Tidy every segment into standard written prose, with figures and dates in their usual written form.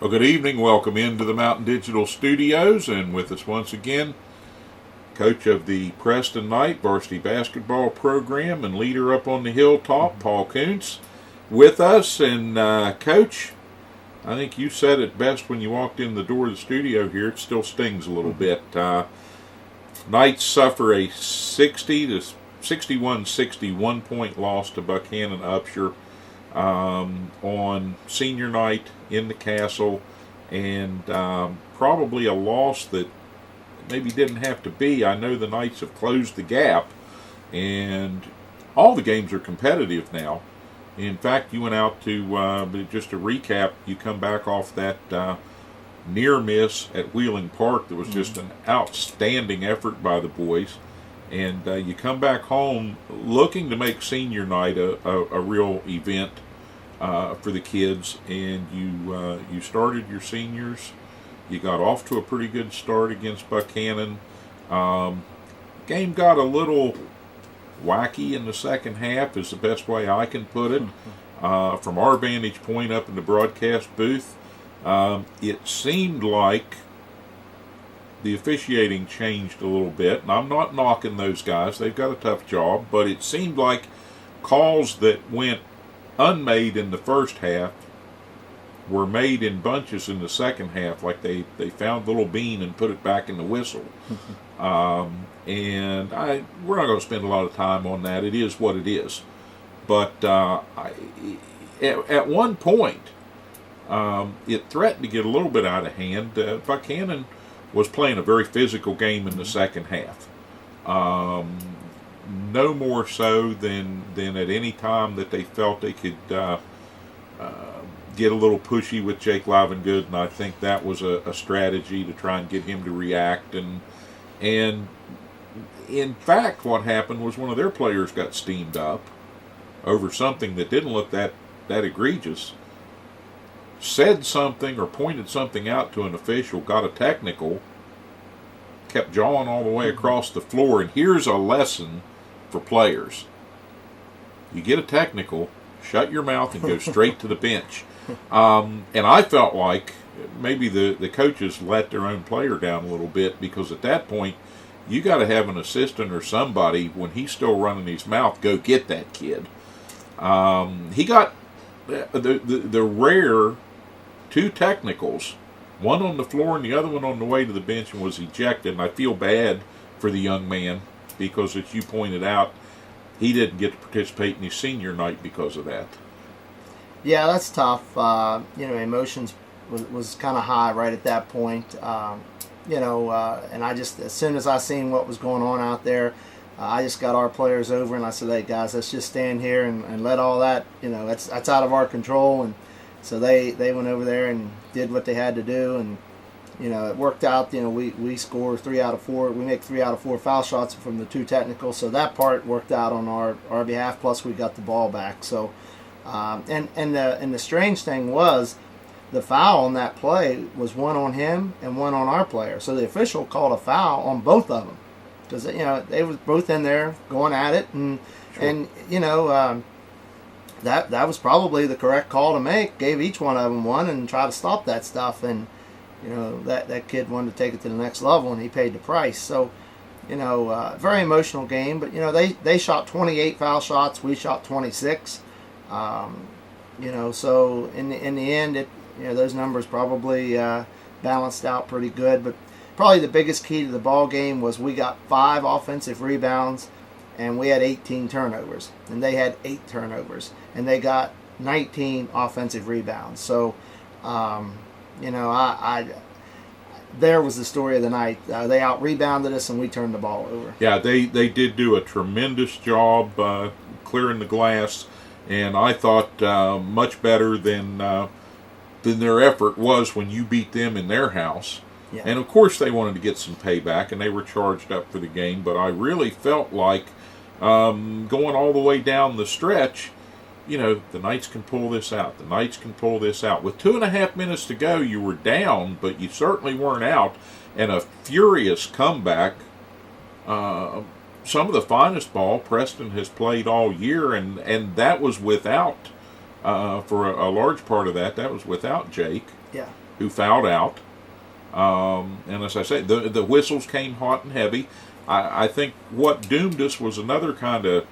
Well, good evening. Welcome into the Mountain Digital Studios, and with us once again, coach of the Preston Knight varsity basketball program and leader up on the hilltop, Paul Koontz, with us. And Coach, I think you said it best when you walked in the door of the studio here. It still stings a little bit. Knights suffer a 61-61 point loss to Buchanan Upshur on senior night in the castle, and probably a loss that maybe didn't have to be. I know the Knights have closed the gap, and all the games are competitive now. In fact, you went out to, just to recap, you come back off that near miss at Wheeling Park. That was just an outstanding effort by the boys. And you come back home looking to make senior night a real event for the kids. And you started your seniors. You got off to a pretty good start against Buchanan. Game got a little wacky in the second half, is the best way I can put it. From our vantage point up in the broadcast booth, it seemed like the officiating changed a little bit, and I'm not knocking those guys. They've got a tough job, but it seemed like calls that went unmade in the first half were made in bunches in the second half, like they found the little bean and put it back in the whistle. And we're not going to spend a lot of time on that. It is what it is. But at one point, it threatened to get a little bit out of hand. Buchanan was playing a very physical game in the second half. No more so than at any time that they felt they could get a little pushy with Jake Livengood, and I think that was a strategy to try and get him to react. And in fact, what happened was one of their players got steamed up over something that didn't look that egregious, said something or pointed something out to an official, got a technical, kept jawing all the way across the floor. And here's a lesson for players. You get a technical, shut your mouth and go straight to the bench. And I felt like maybe the coaches let their own player down a little bit, because at that point, you got to have an assistant or somebody, when he's still running his mouth, go get that kid. He got the rare two technicals, one on the floor and the other one on the way to the bench, and was ejected. And I feel bad for the young man, because as you pointed out, he didn't get to participate in his senior night because of that. Yeah, that's tough. Emotions was kind of high right at that point. And I just, as soon as I seen what was going on out there, I just got our players over and I said, "Hey guys, let's just stand here and let all that, that's out of our control." And so they went over there and did what they had to do, and it worked out. We score 3 out of 4. We make 3 out of 4 foul shots from the two technicals, so that part worked out on our behalf. Plus, we got the ball back. So, and the strange thing was, the foul on that play was one on him and one on our player. So the official called a foul on both of them, because they were both in there going at it, and sure. And that was probably the correct call to make. Gave each one of them one and try to stop that stuff. And that kid wanted to take it to the next level, and he paid the price. So very emotional game. But they shot 28 foul shots. We shot 26. So in the end, those numbers probably balanced out pretty good. But probably the biggest key to the ball game was we got 5 offensive rebounds, and we had 18 turnovers, and they had 8 turnovers, and they got 19 offensive rebounds. So, there was the story of the night. They out-rebounded us, and we turned the ball over. Yeah, they did do a tremendous job clearing the glass, and I thought much better than their effort was when you beat them in their house. Yeah. And of course they wanted to get some payback, and they were charged up for the game. But I really felt like going all the way down the stretch, the Knights can pull this out. The Knights can pull this out. With 2.5 minutes to go, you were down, but you certainly weren't out. And a furious comeback. Some of the finest ball Preston has played all year, and that was without, for a large part of that was without Jake. Yeah. who fouled out. And as I say, the whistles came hot and heavy. I think what doomed us was another kind of,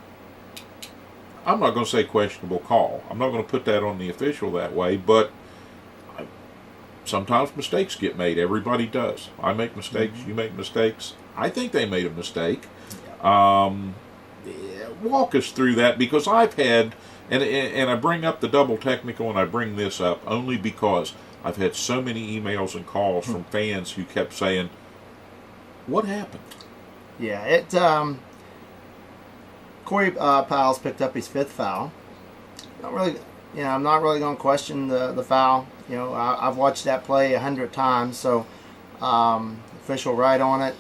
I'm not going to say questionable call. I'm not going to put that on the official that way, but sometimes mistakes get made. Everybody does. I make mistakes. You make mistakes. I think they made a mistake. Walk us through that, because I've had, and I bring up the double technical, and I bring this up only because I've had so many emails and calls from fans who kept saying, "What happened?" Yeah, Corey Powell's picked up his 5th foul. Not really, I'm not really going to question the foul. I've watched that play 100 times, so official right on it.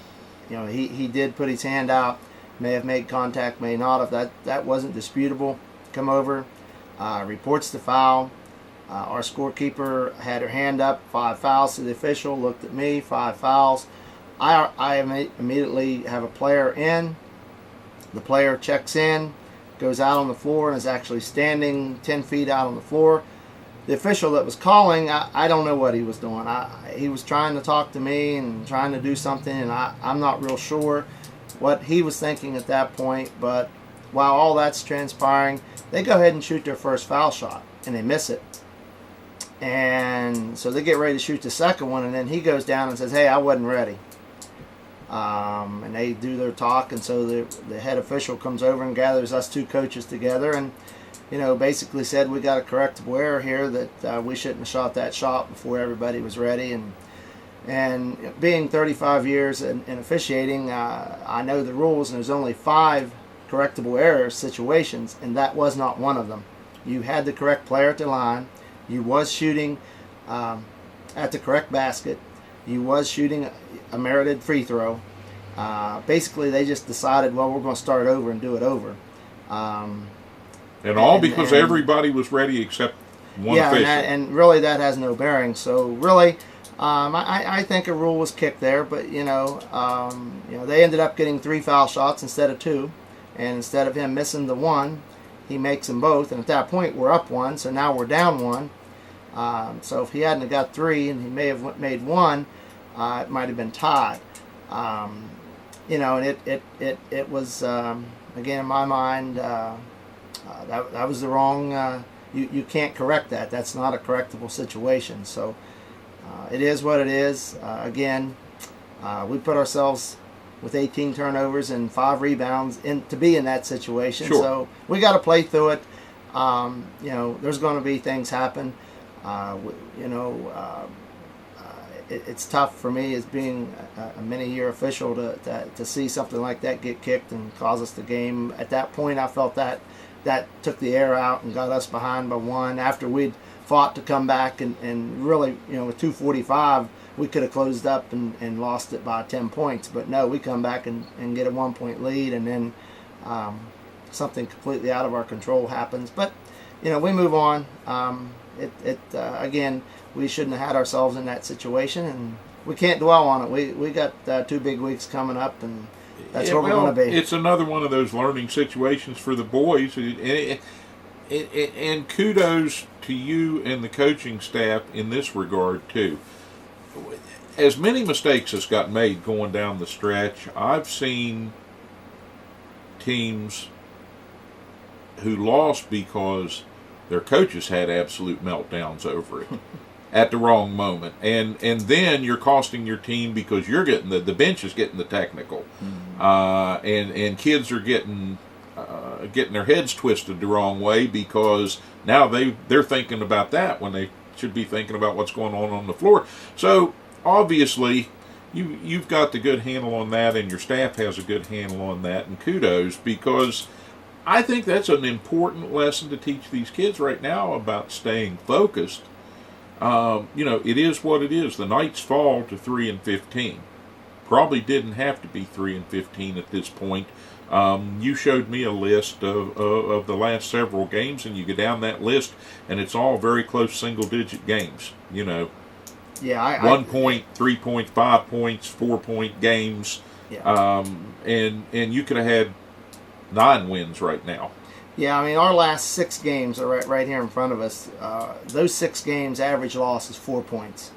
He did put his hand out, may have made contact, may not have. That wasn't disputable. Come over, reports the foul. Our scorekeeper had her hand up, 5 fouls to the official, looked at me, 5 fouls. I immediately have a player in. The player checks in, goes out on the floor, and is actually standing 10 feet out on the floor. The official that was calling, I don't know what he was doing. He was trying to talk to me and trying to do something, and I'm not real sure what he was thinking at that point. But while all that's transpiring, they go ahead and shoot their first foul shot, and they miss it. And so they get ready to shoot the second one, and then he goes down and says, "Hey, I wasn't ready." And they do their talk, and so the head official comes over and gathers us 2 coaches together, and basically said, "We got a correctable error here, that we shouldn't have shot that shot before everybody was ready." And being 35 years in officiating, I know the rules, and there's only 5 correctable error situations, and that was not one of them. You had the correct player at the line. You was shooting at the correct basket. You was shooting a merited free throw. Basically, they just decided, well, we're going to start over and do it over. Because everybody was ready except one official. And really that has no bearing. So really, I think a rule was kicked there. But they ended up getting 3 foul shots instead of 2, and instead of him missing the 1, he makes them both. And at that point, we're up 1, so now we're down 1. So if he hadn't have got 3 and he may have made 1, it might have been tied. And it was again in my mind that was the wrong. You can't correct that. That's not a correctable situation. So it is what it is. Again, we put ourselves with 18 turnovers and 5 rebounds to be in that situation. Sure. So we got to play through it. There's going to be things happen. It's tough for me as being a many-year official to see something like that get kicked and cause us the game. At that point, I felt that took the air out and got us behind by 1 after we'd fought to come back and really, with 2:45, we could have closed up and lost it by 10 points. But no, we come back and get a 1-point lead, and then something completely out of our control happens. But, we move on. Again, we shouldn't have had ourselves in that situation, and we can't dwell on it. We got 2 big weeks coming up, and that's where we're going to be. It's another one of those learning situations for the boys, and kudos to you and the coaching staff in this regard too. As many mistakes as got made going down the stretch, I've seen teams who lost because their coaches had absolute meltdowns over it at the wrong moment, and then you're costing your team because you're getting the bench is getting the technical, and kids are getting their heads twisted the wrong way because now they're thinking about that when they should be thinking about what's going on the floor. So obviously you've got the good handle on that, and your staff has a good handle on that, and kudos, because I think that's an important lesson to teach these kids right now about staying focused. It is what it is. The Knights fall to 3-15. Probably didn't have to be 3-15 at this point. You showed me a list of the last several games, and you go down that list, and it's all very close single-digit games. Yeah, 1 point, 3 points, 5 points, 4-point games. Yeah. And you could have had 9 wins right now. Yeah, I mean, our last 6 games are right here in front of us. Those 6 games, average loss is 4 points.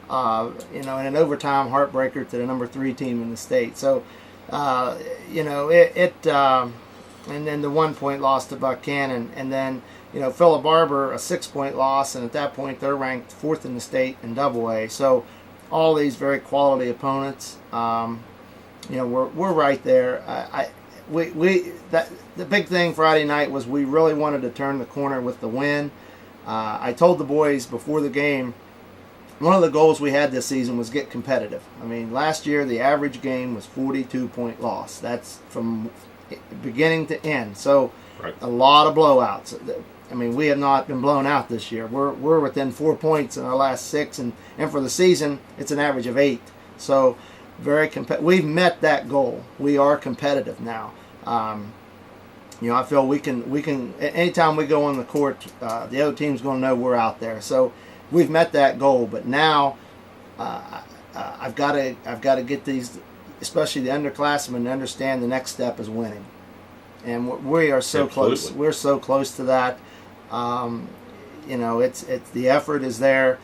in an overtime heartbreaker to the number 3 team in the state. So, and then the 1-point loss to Buchanan, and then Philip Barber, a 6-point loss, and at that point they're ranked 4th in the state in Double-A. So all these very quality opponents, we're right there. The big thing Friday night was we really wanted to turn the corner with the win. I told the boys before the game, one of the goals we had this season was get competitive. I mean, last year the average game was 42-point loss. That's from beginning to end. So right. A lot of blowouts. I mean, we have not been blown out this year. We're within 4 points in our last 6, and for the season it's an average of 8. So very we've met that goal. We are competitive now. I feel we can anytime we go on the court, the other team's going to know we're out there. So we've met that goal. But now I've got to get these, especially the underclassmen, to understand the next step is winning, and we are so Absolutely. close. We're so close to that. It's the effort is there.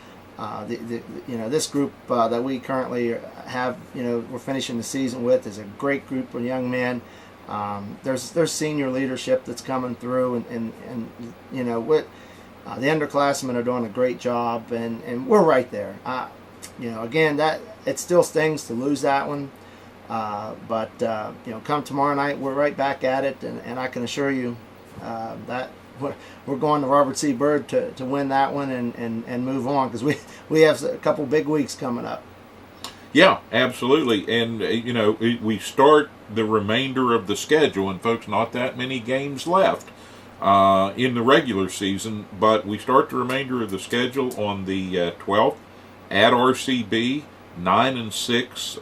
This group that we currently have, we're finishing the season with, is a great group of young men. There's senior leadership that's coming through, and the underclassmen are doing a great job, and we're right there. Again, that it still stings to lose that one, but come tomorrow night, we're right back at it, and I can assure you that we're going to Robert C. Byrd to win that one and move on, because we have a couple big weeks coming up. Yeah, absolutely. And, we start the remainder of the schedule, and folks, not that many games left in the regular season, but we start the remainder of the schedule on the 12th at RCB, 9-6.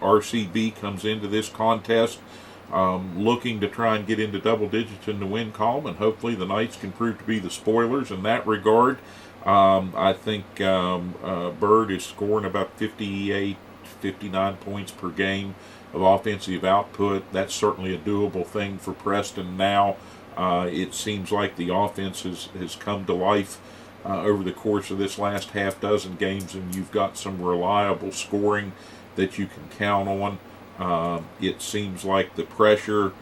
RCB comes into this contest looking to try and get into double digits in the win column, and hopefully the Knights can prove to be the spoilers in that regard. I think Byrd is scoring about 58, 59 points per game of offensive output. That's certainly a doable thing for Preston now. It seems like the offense has come to life over the course of this last half dozen games, and you've got some reliable scoring that you can count on. It seems like the pressure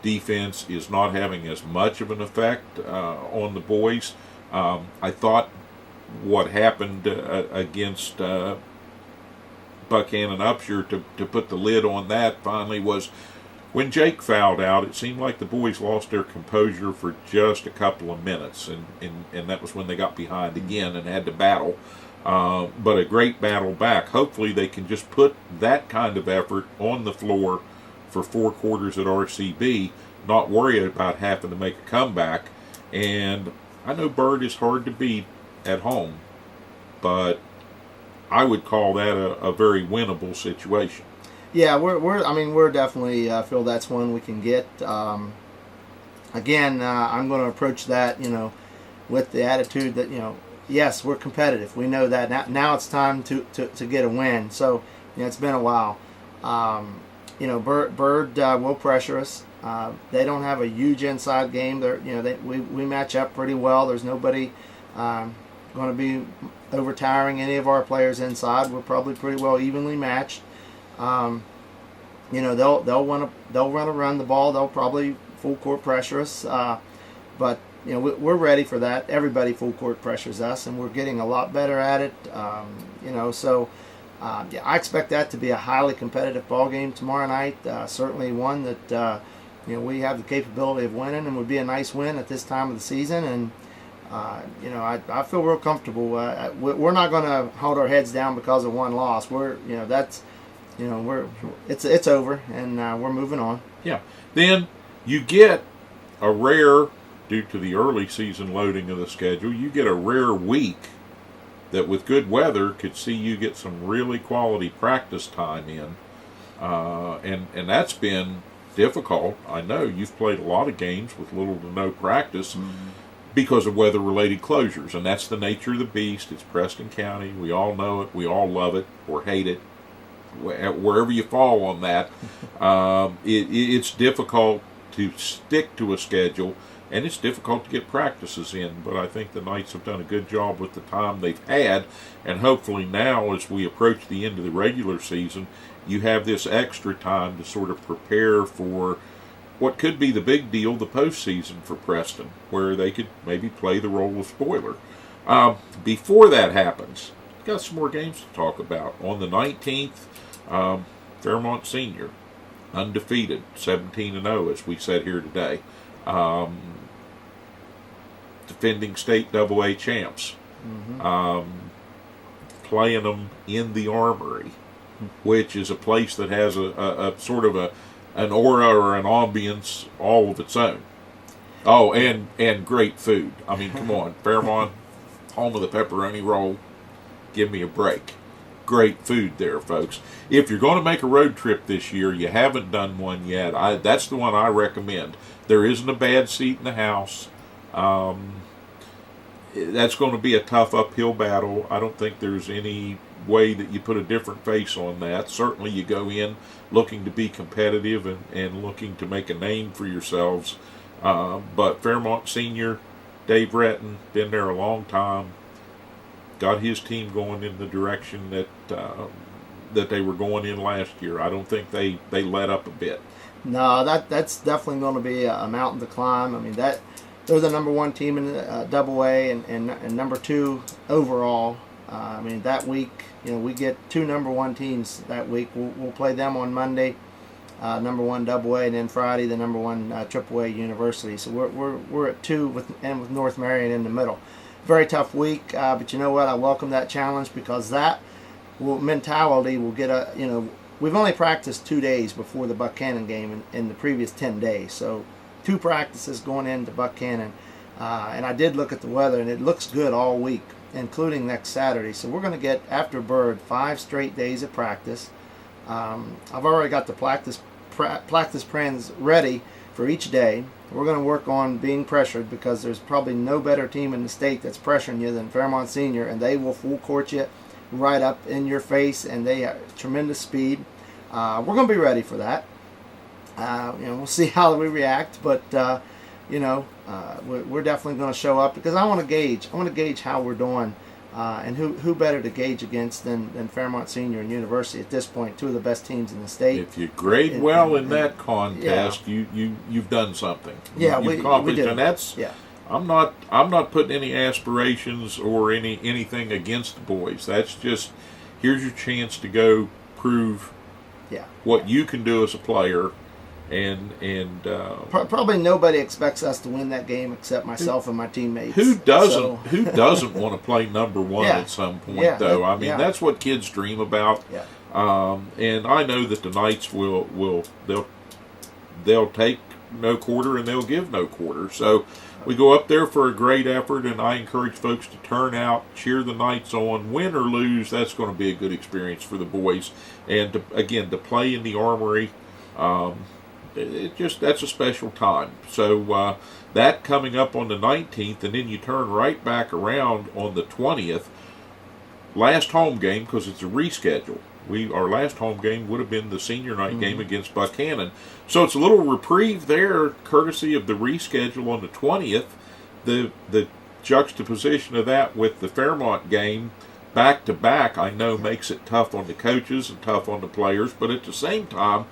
defense is not having as much of an effect on the boys. I thought what happened against Buchanan Upshur to put the lid on that finally was when Jake fouled out. It seemed like the boys lost their composure for just a couple of minutes, and that was when they got behind again and had to battle. But a great battle back. Hopefully they can just put that kind of effort on the floor for 4 quarters at RCB, not worry about having to make a comeback. And I know Byrd is hard to beat at home, but I would call that a very winnable situation. Yeah, we're definitely feel that's one we can get. Again, I'm going to approach that, with the attitude that, yes, we're competitive. We know that now it's time to get a win. So, it's been a while. Byrd will pressure us. They don't have a huge inside game. We match up pretty well. There's nobody going to be overtowering any of our players inside. We're probably pretty well evenly matched. They'll want to run the ball. They'll probably full court pressure us. But we're ready for that. Everybody full court pressures us, and we're getting a lot better at it. I expect that to be a highly competitive ball game tomorrow night. Certainly one that we have the capability of winning, and would be a nice win at this time of the season. And I feel real comfortable. We're not going to hold our heads down because of one loss. It's over, and we're moving on. Yeah. Then you get a rare, due to the early season loading of the schedule, you get a rare week that with good weather could see you get some really quality practice time in. And that's been difficult. I know you've played a lot of games with little to no practice because of weather-related closures, and that's the nature of the beast. It's Preston County. We all know it. We all love it or hate it. Wherever you fall on that, it's difficult to stick to a schedule and it's difficult to get practices in, but I think the Knights have done a good job with the time they've had, and hopefully now as we approach the end of the regular season, you have this extra time to sort of prepare for what could be the big deal, the postseason for Preston, where they could maybe play the role of spoiler. Before that happens, we've got some more games to talk about. On the 19th, Fairmont Senior, undefeated, 17-0 as we said here today. Defending state AA champs. Playing them in the Armory, which is a place that has a sort of an aura or an ambience all of its own. Oh, and great food. I mean, come on, Fairmont, home of the pepperoni roll. Give me a break. Great food there, folks. If you're going to make a road trip this year, you haven't done one yet, that's the one I recommend. There isn't a bad seat in the house. That's going to be a tough uphill battle. I don't think there's any way that you put a different face on that. Certainly you go in looking to be competitive and looking to make a name for yourselves. But Fairmont Senior, Dave Retton, been there a long time, got his team going in the direction that they were going in last year. I don't think they let up a bit. No, that's definitely going to be a mountain to climb. I mean, they're the number one team in AA and number two overall. I mean, that week, we get two number one teams that week. We'll play them on Monday, number one AA, and then Friday the number one AAA University. So we're at two with North Marion in the middle. Very tough week, but you know what? I welcome that challenge because that mentality will get we've only practiced 2 days before the Buchanan game in the previous 10 days. So 2 practices going into Buchanan, and I did look at the weather, and it looks good all week, including next Saturday. So we're going to get, after Bird, 5 straight days of practice. I've already got the practice plans ready for each day. We're going to work on being pressured because there's probably no better team in the state that's pressuring you than Fairmont Senior, and they will full court you right up in your face, and they have tremendous speed. We're going to be ready for that. We'll see how we react, but we're definitely going to show up because I want to gauge how we're doing, and who better to gauge against than Fairmont Senior and University at this point, 2 of the best teams in the state. If you grade in that contest, yeah. you've done something. Yeah, you've accomplished, we did. And that's yeah. I'm not putting any aspirations or anything against the boys. That's just, here's your chance to go prove what you can do as a player. And probably nobody expects us to win that game except myself and my teammates. Who doesn't want to play number one at some point, though? I mean, that's what kids dream about. Yeah. And I know that the Knights they'll take no quarter and they'll give no quarter. So we go up there for a great effort, and I encourage folks to turn out, cheer the Knights on, win or lose. That's going to be a good experience for the boys. And to play in the Armory. That's a special time. So that coming up on the 19th, and then you turn right back around on the 20th. Last home game, because it's a reschedule. Our last home game would have been the senior night game against Buchanan. So it's a little reprieve there, courtesy of the reschedule on the 20th. The juxtaposition of that with the Fairmont game back to back, I know makes it tough on the coaches and tough on the players, but at the same time,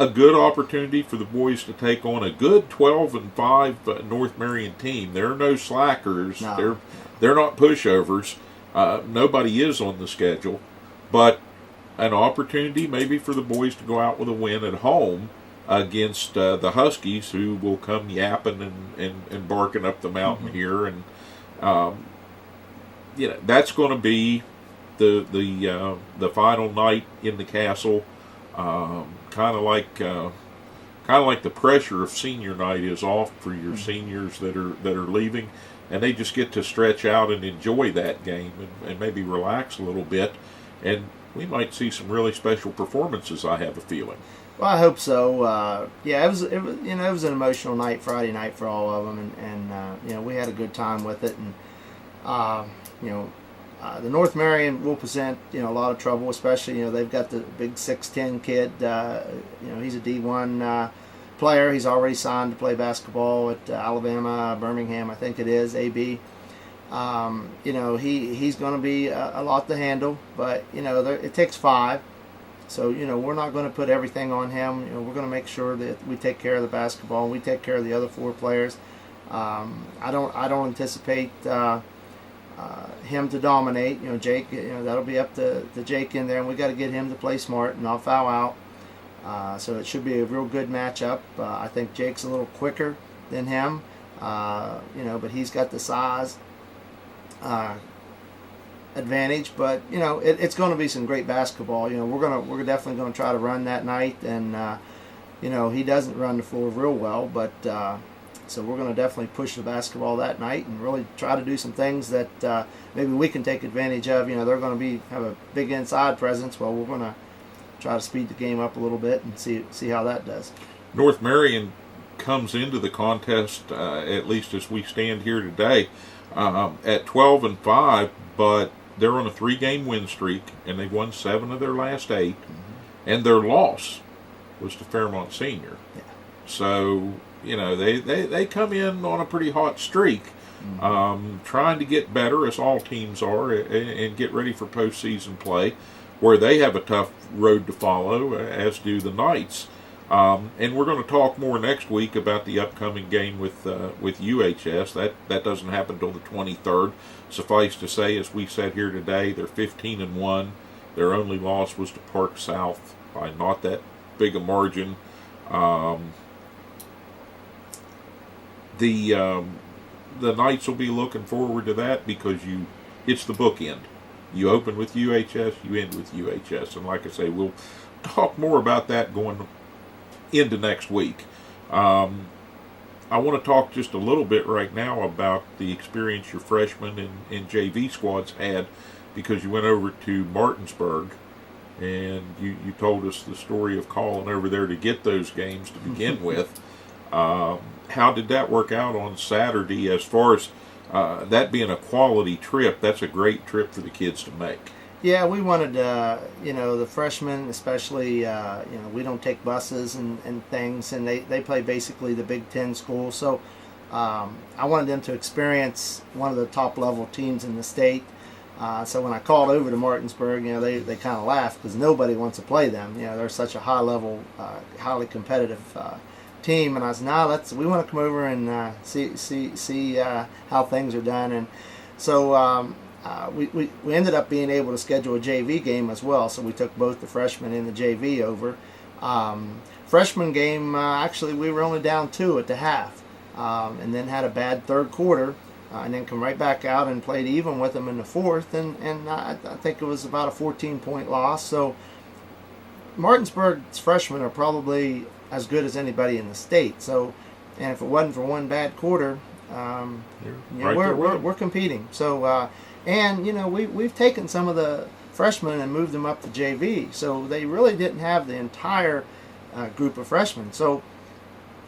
a good opportunity for the boys to take on a good 12-5 North Marion team. There are no slackers. No. They're not pushovers. Nobody is on the schedule, but an opportunity maybe for the boys to go out with a win at home against the Huskies, who will come yapping and barking up the mountain here, and that's going to be the final night in the castle. Kind of like the pressure of senior night is off for your seniors that are leaving, and they just get to stretch out and enjoy that game and maybe relax a little bit, and we might see some really special performances, I have a feeling. Well, I hope so. It was an emotional night, Friday night for all of them, and we had a good time with it, and the North Marion will present a lot of trouble, especially they've got the big 6'10" kid. He's a D1 player. He's already signed to play basketball at Alabama, Birmingham, I think it is, AB. He's going to be a lot to handle, but it takes 5. So we're not going to put everything on him. We're going to make sure that we take care of the basketball and we take care of the other 4 players. I don't anticipate him to dominate. Jake. That'll be up to Jake in there, and we got to get him to play smart and not foul out. So it should be a real good matchup. I think Jake's a little quicker than him, but he's got the size advantage. But it's going to be some great basketball. We're definitely going to try to run that night, and he doesn't run the floor real well, but so we're going to definitely push the basketball that night and really try to do some things that maybe we can take advantage of. They're going to have a big inside presence. Well, we're going to try to speed the game up a little bit and see how that does. North Marion comes into the contest, at least as we stand here today, at 12-5, but they're on a 3-game win streak, and they've won 7 of their last 8, and their loss was to Fairmont Senior. Yeah. So they come in on a pretty hot streak, trying to get better, as all teams are, and get ready for postseason play, where they have a tough road to follow, as do the Knights. And we're going to talk more next week about the upcoming game with UHS. That doesn't happen until the 23rd. Suffice to say, as we said here today, they're 15-1. Their only loss was to Park South by not that big a margin. The Knights will be looking forward to that because it's the bookend. You open with UHS, you end with UHS. And like I say, we'll talk more about that going into next week. I want to talk just a little bit right now about the experience your freshmen and JV squads had, because you went over to Martinsburg and you told us the story of calling over there to get those games to begin with. How did that work out on Saturday as far as that being a quality trip? That's a great trip for the kids to make. Yeah, we wanted, the freshmen especially, we don't take buses and things, and they play basically the Big Ten school. So I wanted them to experience one of the top-level teams in the state. So when I called over to Martinsburg, they kind of laughed because nobody wants to play them. They're such a high-level, highly competitive team. And I said, we want to come over and see how things are done. And so we ended up being able to schedule a JV game as well, so we took both the freshmen and the JV over. Freshman game, actually, we were only down 2 at the half, and then had a bad third quarter, and then come right back out and played even with them in the fourth, and I think it was about a 14-point loss. So Martinsburg's freshmen are probably as good as anybody in the state. So, and if it wasn't for one bad quarter, we're competing. So. And we've taken some of the freshmen and moved them up to JV, so they really didn't have the entire group of freshmen. So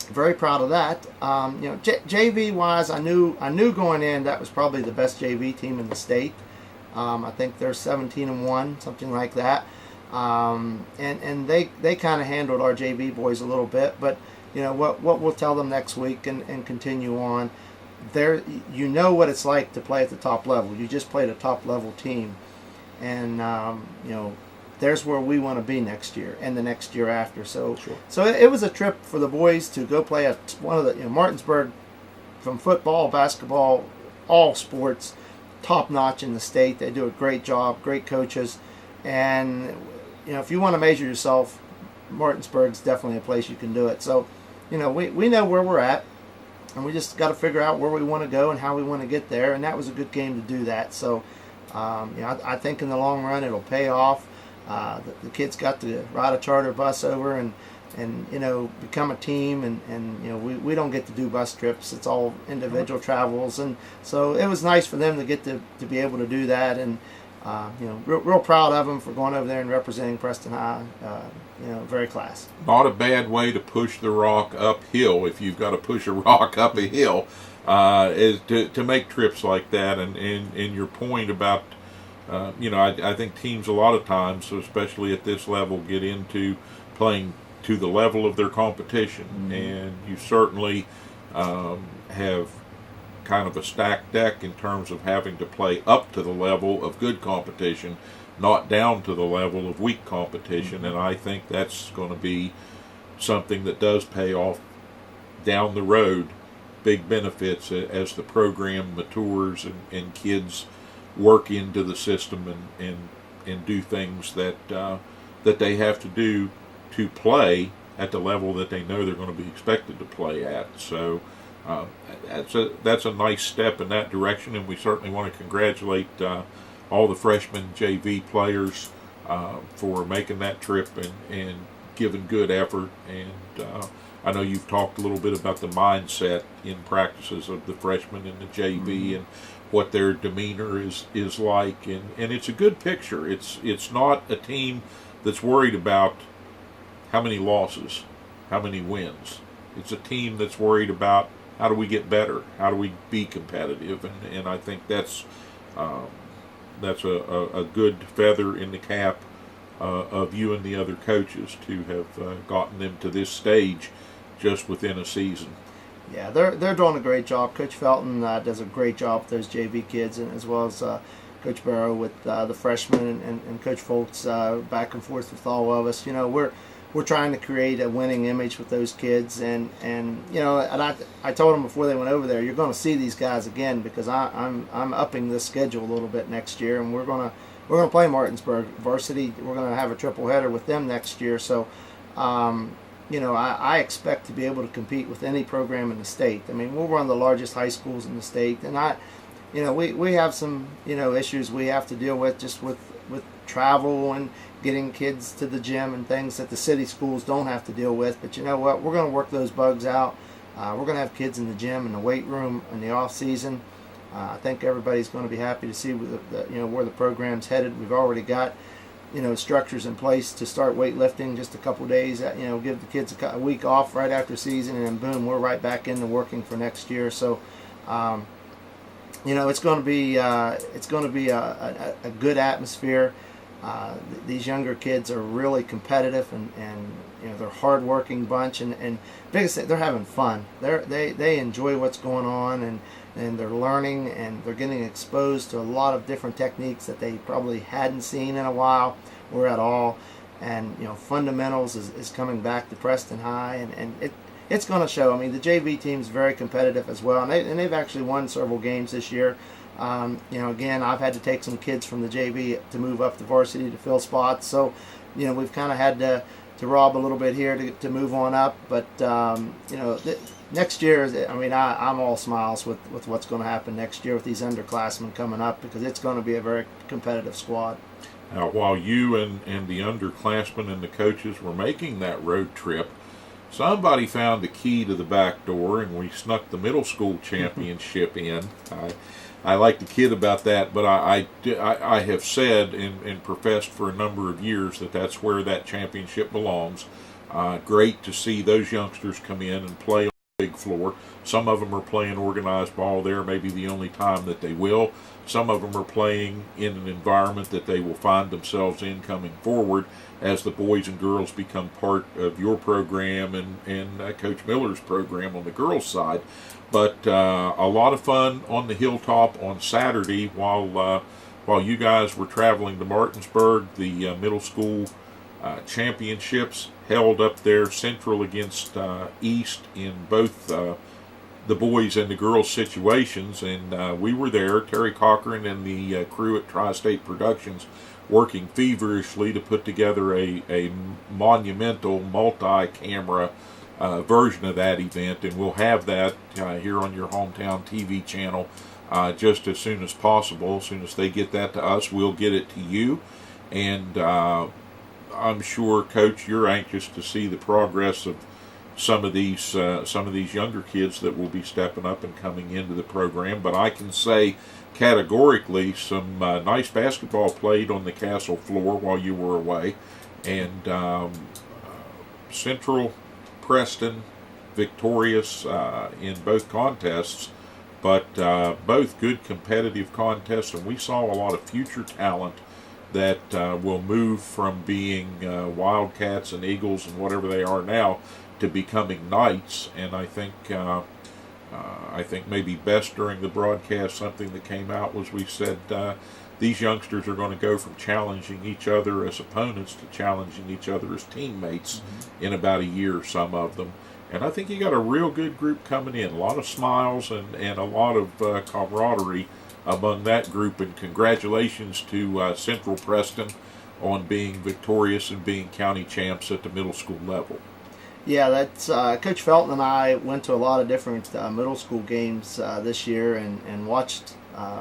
very proud of that. JV wise, I knew going in that was probably the best JV team in the state. I think they're 17-1, something like that. And they kind of handled our JV boys a little bit, but what we'll tell them next week and continue on. There, what it's like to play at the top level. You just played a top level team, and there's where we want to be next year and the next year after. So, sure. So it was a trip for the boys to go play at one of the Martinsburg, from football, basketball, all sports, top notch in the state. They do a great job, great coaches, and if you want to measure yourself, Martinsburg's definitely a place you can do it. So, we know where we're at. And we just got to figure out where we want to go and how we want to get there. And that was a good game to do that. So, I think in the long run it'll pay off. The kids got to ride a charter bus over and become a team. And we don't get to do bus trips. It's all individual travels. And so it was nice for them to get to be able to do that. And, real proud of them for going over there and representing Preston High. Very class. Not a bad way to push the rock uphill if you've got to push a rock up a hill, is to make trips like that. And your point about, I think teams a lot of times, especially at this level, get into playing to the level of their competition. And you certainly have kind of a stacked deck in terms of having to play up to the level of good competition, not down to the level of weak competition. And I think that's going to be something that does pay off down the road, big benefits as the program matures and kids work into the system and do things that that they have to do to play at the level that they know they're going to be expected to play at. So that's a nice step in that direction, and we certainly want to congratulate all the freshman JV players for making that trip and giving good effort. And I know you've talked a little bit about the mindset in practices of the freshmen in the JV and what their demeanor is like, and it's a good picture. It's not a team that's worried about how many losses, how many wins. It's a team that's worried about how do we get better, how do we be competitive, and I think that's a good feather in the cap of you and the other coaches to have gotten them to this stage just within a season. Yeah, they're doing a great job. Coach Felton does a great job with those JV kids, and as well as Coach Barrow with the freshmen, and Coach Foltz back and forth with all of us. You know, we're trying to create a winning image with those kids, and you know, and I told them before they went over there, you're going to see these guys again, because I'm upping this schedule a little bit next year, and we're gonna play Martinsburg varsity. We're gonna have a triple header with them next year, so. You know, I expect to be able to compete with any program in the state. I mean, we're one of the largest high schools in the state, and we have some, issues we have to deal with just with travel and getting kids to the gym and things that the city schools don't have to deal with. But you know what? We're going to work those bugs out. We're going to have kids in the gym and the weight room in the off season. I think everybody's going to be happy to see where the program's headed. We've already got structures in place to start weightlifting. Just a couple days, give the kids a week off right after season, and then boom, we're right back into working for next year. So, it's going to be a good atmosphere. These younger kids are really competitive, and they're a hard-working bunch, and biggest thing, they're having fun. They enjoy what's going on, and they're learning, and they're getting exposed to a lot of different techniques that they probably hadn't seen in a while or at all. And fundamentals is coming back to Preston High, and it's going to show. I mean, the JV team's very competitive as well, and they've actually won several games this year. Again, I've had to take some kids from the JV to move up to varsity to fill spots, so we've kind of had to rob a little bit here to move on up. But next year, I'm all smiles with what's going to happen next year with these underclassmen coming up, because it's going to be a very competitive squad. Now, while you and the underclassmen and the coaches were making that road trip, somebody found the key to the back door, and we snuck the middle school championship in. I like to kid about that, but I have said and professed for a number of years that that's where that championship belongs. Great to see those youngsters come in and play on the big floor. Some of them are playing organized ball there, maybe the only time that they will. Some of them are playing in an environment that they will find themselves in coming forward as the boys and girls become part of your program and Coach Miller's program on the girls' side. But a lot of fun on the hilltop on Saturday while you guys were traveling to Martinsburg. The middle school championships held up there, Central against East in both the boys and the girls situations, and we were there. Terry Cochran and the crew at Tri-State Productions working feverishly to put together a monumental multi-camera version of that event, and we'll have that here on your hometown TV channel just as soon as possible. As soon as they get that to us, we'll get it to you, and I'm sure, Coach, you're anxious to see the progress of some of these younger kids that will be stepping up and coming into the program. But I can say categorically some nice basketball played on the Castle floor while you were away, and Central, Preston, victorious in both contests, but both good competitive contests, and we saw a lot of future talent that will move from being Wildcats and Eagles and whatever they are now to becoming Knights. And I think maybe best during the broadcast, something that came out was we said these youngsters are going to go from challenging each other as opponents to challenging each other as teammates in about a year, some of them. And I think you got a real good group coming in. A lot of smiles and a lot of camaraderie among that group. And congratulations to Central Preston on being victorious and being county champs at the middle school level. Yeah, that's Coach Felton and I went to a lot of different middle school games this year and watched.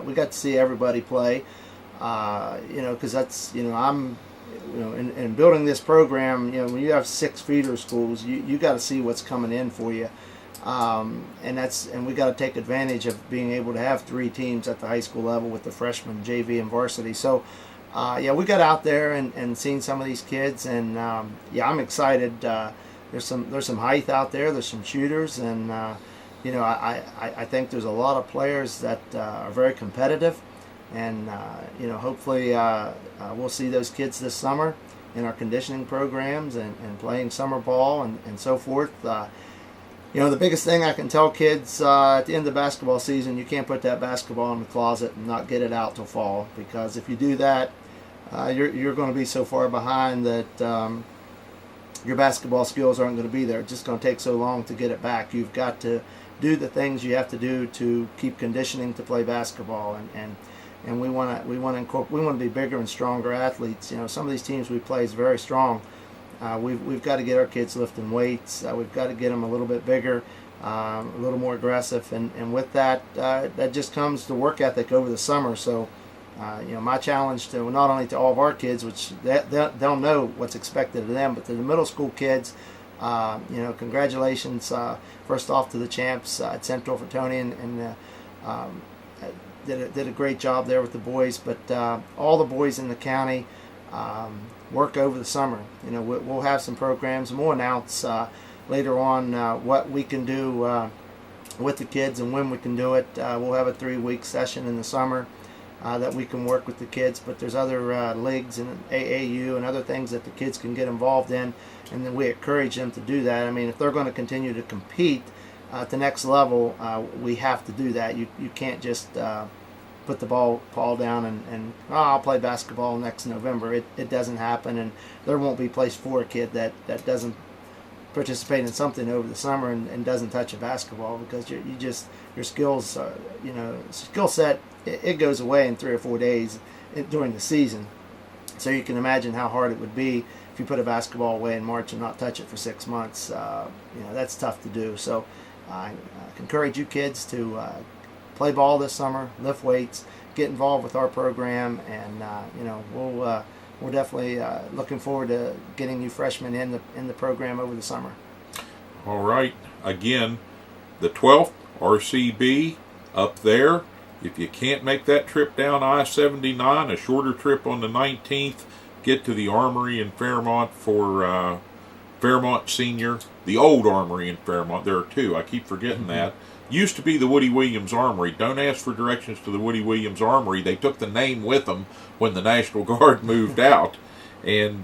We got to see everybody play. Because that's I'm. In building this program, when you have 6 feeder schools, you got to see what's coming in for you, and we got to take advantage of being able to have 3 teams at the high school level with the freshman, JV, and varsity. So, we got out there and seen some of these kids, and I'm excited. There's some height out there. There's some shooters, and I think there's a lot of players that are very competitive. And hopefully we'll see those kids this summer in our conditioning programs and playing summer ball and so forth. The biggest thing I can tell kids at the end of the basketball season, you can't put that basketball in the closet and not get it out till fall, because if you do that, you're going to be so far behind that your basketball skills aren't going to be there. It's just going to take so long to get it back. You've got to do the things you have to do to keep conditioning to play basketball, and we want to be bigger and stronger athletes. Some of these teams we play is very strong. We've got to get our kids lifting weights. We've got to get them a little bit bigger, a little more aggressive, and with that, that just comes to work ethic over the summer. So, my challenge to not only to all of our kids, which they'll know what's expected of them, but to the middle school kids, congratulations first off to the champs at Central Fratonian, and did a great job there with the boys, but all the boys in the county work over the summer. We'll have some programs, and we'll announce later on what we can do with the kids and when we can do it. We'll have a 3-week session in the summer that we can work with the kids, but there's other leagues and AAU and other things that the kids can get involved in, and then we encourage them to do that. I mean, if they're going to continue to compete at the next level, we have to do that. You can't just put the ball down and I'll play basketball next November. It doesn't happen, and there won't be place for a kid that doesn't participate in something over the summer and doesn't touch a basketball, because your skills, skill set, it goes away in 3 or 4 days during the season. So you can imagine how hard it would be if you put a basketball away in March and not touch it for 6 months. That's tough to do. So I encourage you kids to play ball this summer, lift weights, get involved with our program, and we're definitely looking forward to getting you freshmen in the program over the summer. All right. Again, the 12th RCB up there. If you can't make that trip down I-79, a shorter trip on the 19th, get to the Armory in Fairmont for Fairmont Senior, the old Armory in Fairmont. There are 2. I keep forgetting that. Used to be the Woody Williams Armory. Don't ask for directions to the Woody Williams Armory. They took the name with them when the National Guard moved out. And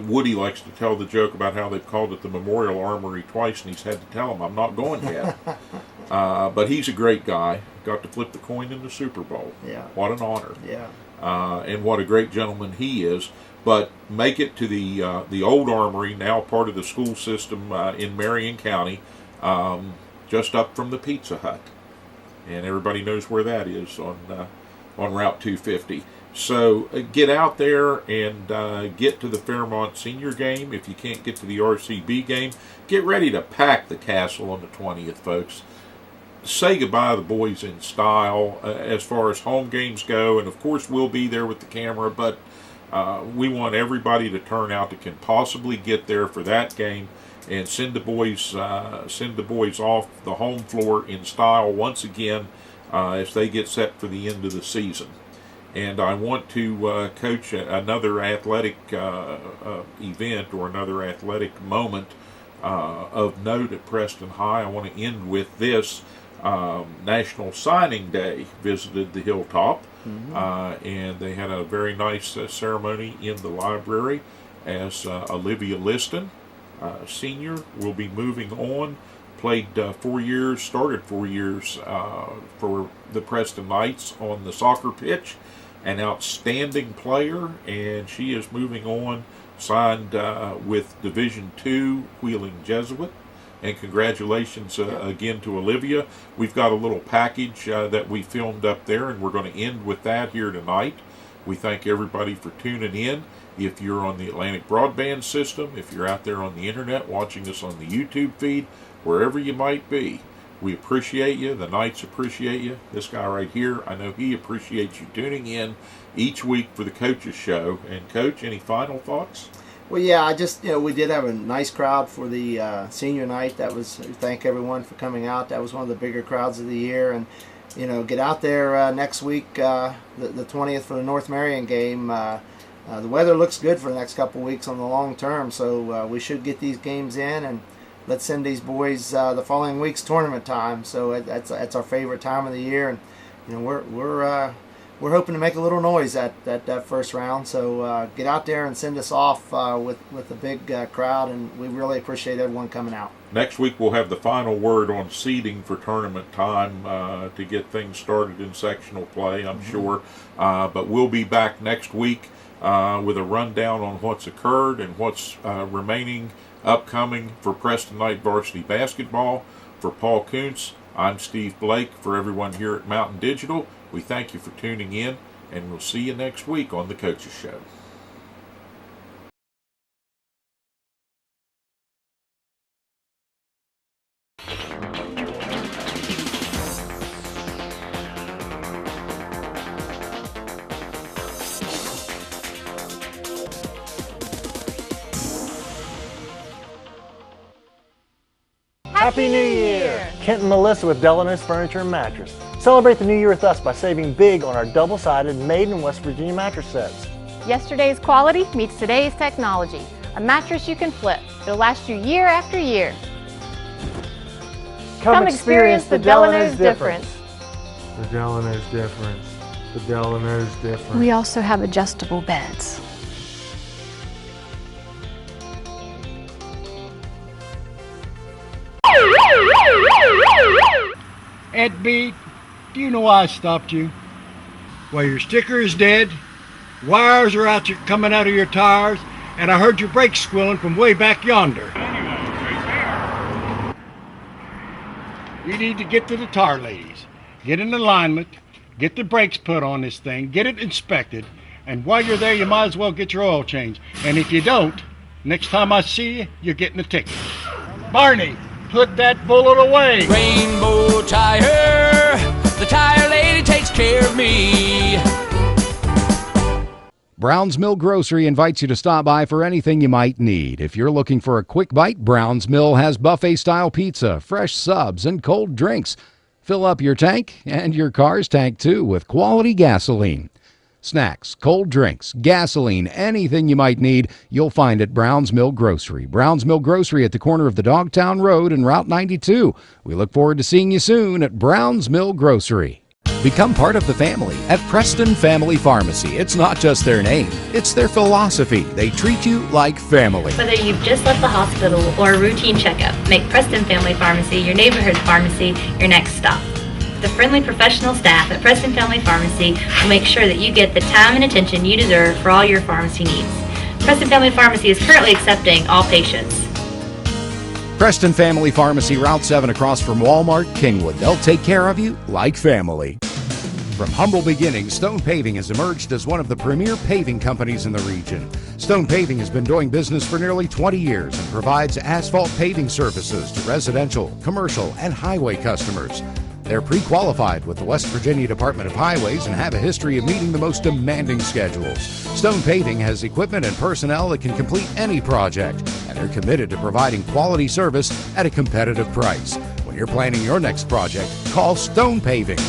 Woody likes to tell the joke about how they've called it the Memorial Armory twice, and he's had to tell them, I'm not going yet. But he's a great guy. Got to flip the coin in the Super Bowl. Yeah. What an honor. Yeah. And what a great gentleman he is. But make it to the old Armory, now part of the school system in Marion County, just up from the Pizza Hut. And everybody knows where that is on Route 250. So get out there and get to the Fairmont Senior game. If you can't get to the RCB game, get ready to pack the castle on the 20th, folks. Say goodbye to the boys in style as far as home games go. And, of course, we'll be there with the camera, but we want everybody to turn out that can possibly get there for that game and send the boys off the home floor in style once again as they get set for the end of the season. And I want to coach another athletic event or another athletic moment of note at Preston High. I want to end with this. National Signing Day visited the Hilltop, and they had a very nice ceremony in the library as Olivia Liston, senior, will be moving on. Played 4 years, started 4 years for the Preston Knights on the soccer pitch, an outstanding player, and she is moving on, signed with Division II Wheeling Jesuit. And congratulations again to Olivia. We've got a little package that we filmed up there, and we're going to end with that here tonight. We thank everybody for tuning in. If you're on the Atlantic Broadband System, if you're out there on the internet watching us on the YouTube feed, wherever you might be, we appreciate you. The Knights appreciate you. This guy right here, I know he appreciates you tuning in each week for the Coaches Show. And Coach, any final thoughts? Well, yeah, I just, we did have a nice crowd for the senior night. Thank everyone for coming out. That was one of the bigger crowds of the year. And, get out there next week, the 20th for the North Marion game. The weather looks good for the next couple weeks on the long term, so we should get these games in, and let's send these boys the following week's tournament time. So that's our favorite time of the year, and we're hoping to make a little noise at that first round. So get out there and send us off with a big crowd, and we really appreciate everyone coming out. Next week we'll have the final word on seeding for tournament time to get things started in sectional play, I'm sure. But we'll be back next week with a rundown on what's occurred and what's remaining upcoming for Preston Knight varsity basketball. For Paul Koontz, I'm Steve Blake. For everyone here at Mountain Digital, we thank you for tuning in, and we'll see you next week on the Coaches Show. Happy New Year! Kent and Melissa with Delano's Furniture and Mattress. Celebrate the new year with us by saving big on our double-sided made in West Virginia mattress sets. Yesterday's quality meets today's technology. A mattress you can flip. It'll last you year after year. Come experience the Delano's difference. The Delano's difference. The Delano's difference. We also have adjustable beds. Ed B, do you know why I stopped you? Well, your sticker is dead, wires are coming out of your tires, and I heard your brakes squealing from way back yonder. You need to get to the tire ladies, get in alignment, get the brakes put on this thing, get it inspected, and while you're there, you might as well get your oil changed. And if you don't, next time I see you, you're getting a ticket. Barney, put that bullet away. Rainbow Tire, the tire lady takes care of me. Brown's Mill Grocery invites you to stop by for anything you might need. If you're looking for a quick bite, Brown's Mill has buffet-style pizza, fresh subs, and cold drinks. Fill up your tank and your car's tank too with quality gasoline. Snacks, cold drinks, gasoline, anything you might need, you'll find at Brown's Mill Grocery. Brown's Mill Grocery at the corner of the Dogtown Road and Route 92. We look forward to seeing you soon at Brown's Mill Grocery. Become part of the family at Preston Family Pharmacy. It's not just their name, it's their philosophy. They treat you like family. Whether you've just left the hospital or a routine checkup, make Preston Family Pharmacy your neighborhood pharmacy your next stop. The friendly professional staff at Preston Family Pharmacy will make sure that you get the time and attention you deserve for all your pharmacy needs. Preston Family Pharmacy is currently accepting all patients. Preston Family Pharmacy, Route 7 across from Walmart, Kingwood. They'll take care of you like family. From humble beginnings, Stone Paving has emerged as one of the premier paving companies in the region. Stone Paving has been doing business for nearly 20 years and provides asphalt paving services to residential, commercial, and highway customers. They're pre-qualified with the West Virginia Department of Highways and have a history of meeting the most demanding schedules. Stone Paving has equipment and personnel that can complete any project, and they're committed to providing quality service at a competitive price. When you're planning your next project, call Stone Paving